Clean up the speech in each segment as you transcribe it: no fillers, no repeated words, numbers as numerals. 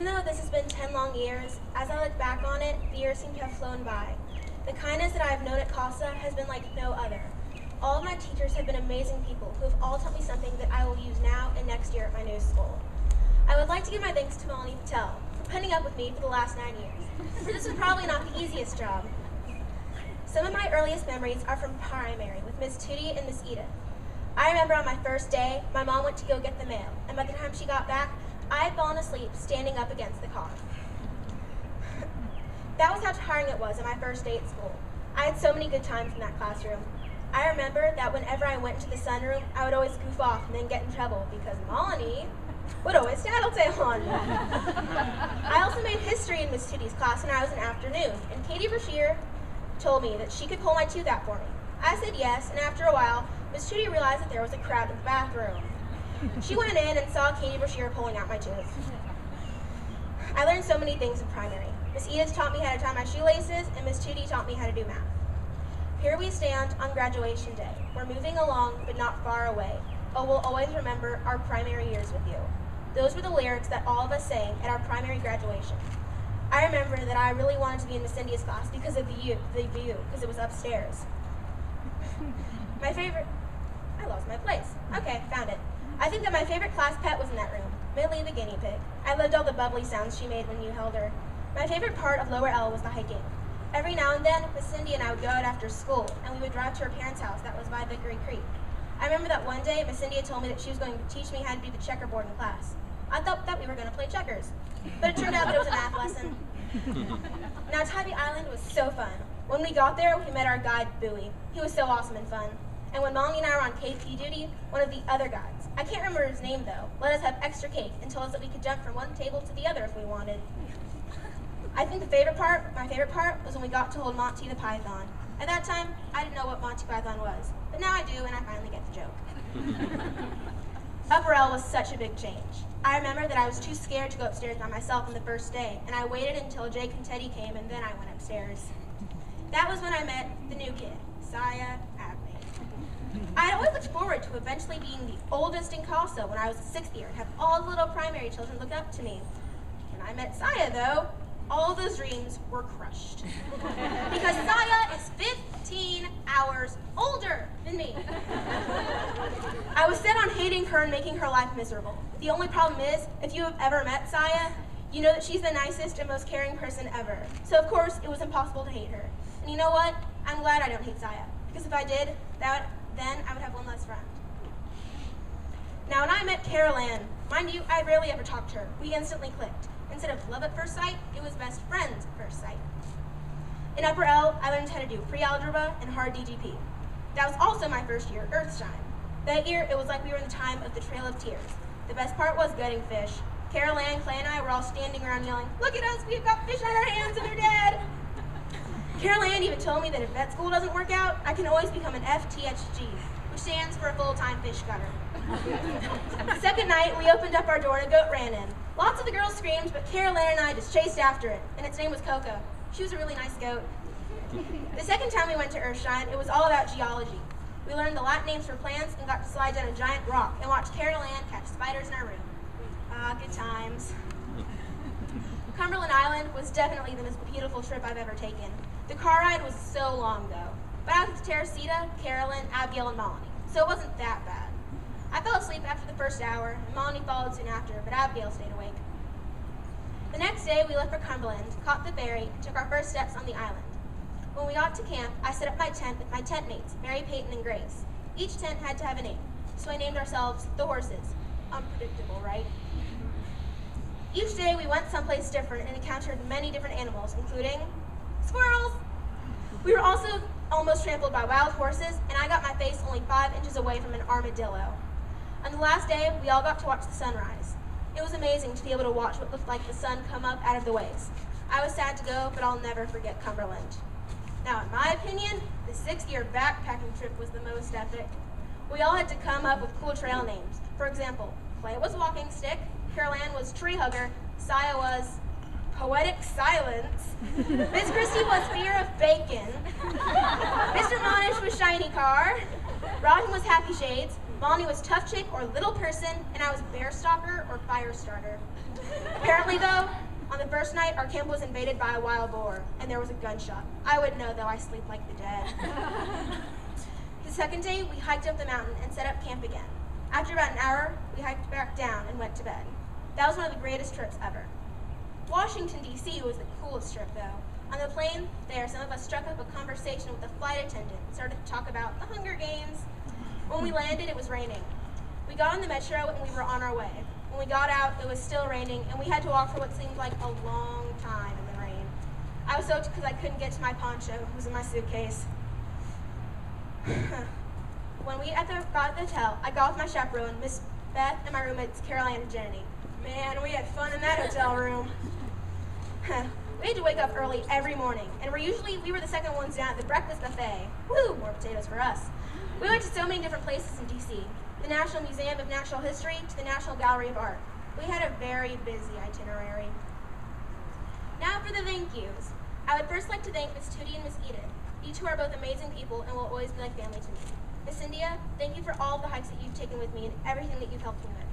Even though this has been 10 long years, as I look back on it, the years seem to have flown by. The kindness that I have known at Casa has been like no other. All of my teachers have been amazing people who have all taught me something that I will use now and next year at my new school. I would like to give my thanks to Melanie Patel for putting up with me for the last 9 years, for this was probably not the easiest job. Some of my earliest memories are from primary with Miss Tootie and Miss Edith. I remember on my first day, my mom went to go get the mail, and by the time she got back, I had fallen asleep standing up against the car. That was how tiring it was on my first day at school. I had so many good times in that classroom. I remember that whenever I went into the sunroom, I would always goof off and then get in trouble because Melanie would always tattletale on me. I also made history in Miss Tootie's class when I was in afternoon, and Katie Brashear told me that she could pull my tooth out for me. I said yes, and after a while, Miss Tootie realized that there was a crowd in the bathroom. She went in and saw Katie Brashear pulling out my tooth. I learned so many things in primary. Miss Edith taught me how to tie my shoelaces, and Miss Tootie taught me how to do math. Here we stand on graduation day. We're moving along, but not far away. Oh, we'll always remember our primary years with you. Those were the lyrics that all of us sang at our primary graduation. I remember that I really wanted to be in Miss Cynthia's class because of the view, because it was upstairs. I lost my place. Okay, found it. I think that my favorite class pet was in that room, Millie the guinea pig. I loved all the bubbly sounds she made when you held her. My favorite part of Lower L was the hiking. Every now and then, Miss Cindy and I would go out after school, and we would drive to her parents' house that was by Vickery Creek. I remember that one day, Miss Cindy told me that she was going to teach me how to do the checkerboard in class. I thought that we were going to play checkers, but it turned out that it was a math lesson. Now, Tybee Island was so fun. When we got there, we met our guide, Bowie. He was so awesome and fun. And when Melanie and I were on KP duty, one of the other guides, I can't remember his name though, let us have extra cake and told us that we could jump from one table to the other if we wanted. I think my favorite part was when we got to hold Monty the Python. At that time, I didn't know what Monty Python was, but now I do and I finally get the joke. Upper L was such a big change. I remember that I was too scared to go upstairs by myself on the first day, and I waited until Jake and Teddy came and then I went upstairs. That was when I met the new kid, Saya Abney. I had always looked forward to eventually being the oldest in Casa when I was a 6th year and have all the little primary children look up to me. When I met Saya, though, all those dreams were crushed. Because Saya is 15 hours older than me. I was set on hating her and making her life miserable. The only problem is, if you have ever met Saya, you know that she's the nicest and most caring person ever. So of course, it was impossible to hate her. And you know what? I'm glad I don't hate Saya. Because if I did, then I would have one less friend. Now, when I met Carol Ann, mind you, I rarely ever talked to her. We instantly clicked. Instead of love at first sight, it was best friends at first sight. In Upper L, I learned how to do pre-algebra and hard DGP. That was also my first year, Earthshine. That year, it was like we were in the time of the Trail of Tears. The best part was gutting fish. Carol Ann, Clay, and I were all standing around yelling, "Look at us, we've got fish on our hands and they're dead!" Carol Ann even told me that if vet school doesn't work out, I can always become an FTHG, which stands for a full-time fish gutter. The second night, we opened up our door and a goat ran in. Lots of the girls screamed, but Carol Ann and I just chased after it, and its name was Coco. She was a really nice goat. The second time we went to Earthshine, it was all about geology. We learned the Latin names for plants and got to slide down a giant rock and watch Carol Ann catch spiders in our room. Ah, good times. Cumberland Island was definitely the most beautiful trip I've ever taken. The car ride was so long, though. But I was with Teresita, Carolyn, Abigail, and Melanie, so it wasn't that bad. I fell asleep after the first hour, and Melanie followed soon after, but Abigail stayed awake. The next day, we left for Cumberland, caught the ferry, and took our first steps on the island. When we got to camp, I set up my tent with my tent mates, Mary, Peyton, and Grace. Each tent had to have a name, so I named ourselves the Horses. Unpredictable, right? Each day, we went someplace different and encountered many different animals, including squirrels. We were also almost trampled by wild horses, and I got my face only 5 inches away from an armadillo. On the last day, we all got to watch the sunrise. It was amazing to be able to watch what looked like the sun come up out of the waves. I was sad to go, but I'll never forget Cumberland. Now, in my opinion, the 6th-year backpacking trip was the most epic. We all had to come up with cool trail names. For example, Clay was Walking Stick, Carol Ann was Tree Hugger, Saya was Poetic Silence, Miss Christie was Fear of Bacon, Mr. Monish was Shiny Car, Robin was Happy Shades, Molly was tough chick or little person, and I was bear stalker or fire starter. Apparently though, on the first night, our camp was invaded by a wild boar, and there was a gunshot. I wouldn't know though, I sleep like the dead. The second day, we hiked up the mountain and set up camp again. After about an hour, we hiked back down and went to bed. That was one of the greatest trips ever. Washington, D.C. was the coolest trip though. On the plane there, some of us struck up a conversation with the flight attendant and started to talk about the Hunger Games. When we landed, it was raining. We got on the metro and we were on our way. When we got out, it was still raining and we had to walk for what seemed like a long time in the rain. I was soaked because I couldn't get to my poncho. It was in my suitcase. When we got at the hotel, I got with my chaperone, Miss Beth, and my roommates, Carol Ann and Jenny. Man, we had fun in that hotel room. We had to wake up early every morning, and we were the second ones down at the breakfast buffet. Woo, more potatoes for us. We went to so many different places in D.C. The National Museum of Natural History to the National Gallery of Art. We had a very busy itinerary. Now for the thank yous. I would first like to thank Miss Tootie and Miss Edith, each who are both amazing people and will always be like family to me. Miss Cynthia, thank you for all the hikes that you've taken with me and everything that you've helped me with.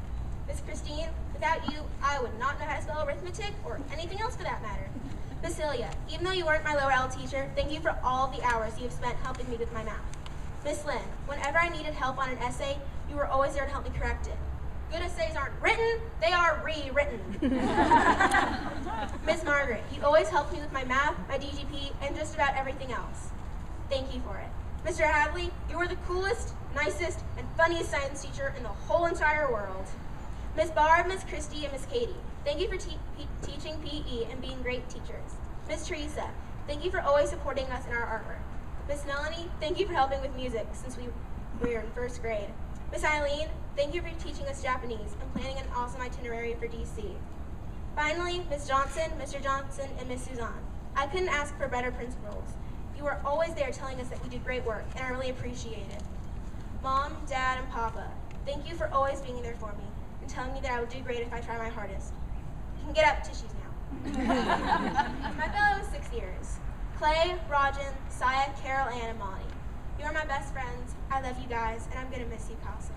Miss Christine, without you, I would not know how to spell arithmetic or anything else for that matter. Miss Celia, even though you weren't my lower L teacher, thank you for all the hours you have spent helping me with my math. Miss Lynn, whenever I needed help on an essay, you were always there to help me correct it. Good essays aren't written, they are rewritten. Miss Margaret, you always helped me with my math, my DGP, and just about everything else. Thank you for it. Mr. Hadley, you were the coolest, nicest, and funniest science teacher in the whole entire world. Miss Barb, Miss Christie, and Miss Katie, thank you for teaching PE and being great teachers. Miss Teresa, thank you for always supporting us in our artwork. Miss Melanie, thank you for helping with music since we were in first grade. Miss Eileen, thank you for teaching us Japanese and planning an awesome itinerary for DC. Finally, Miss Johnson, Mr. Johnson, and Miss Suzanne, I couldn't ask for better principals. You were always there telling us that we did great work, and I really appreciate it. Mom, Dad, and Papa, thank you for always being there for me and telling me that I would do great if I try my hardest. You can get up tissues now. My fellow 6 years. Clay, Rajan, Saya, Carol Ann, and Molly. You are my best friends. I love you guys, and I'm going to miss you, Casa.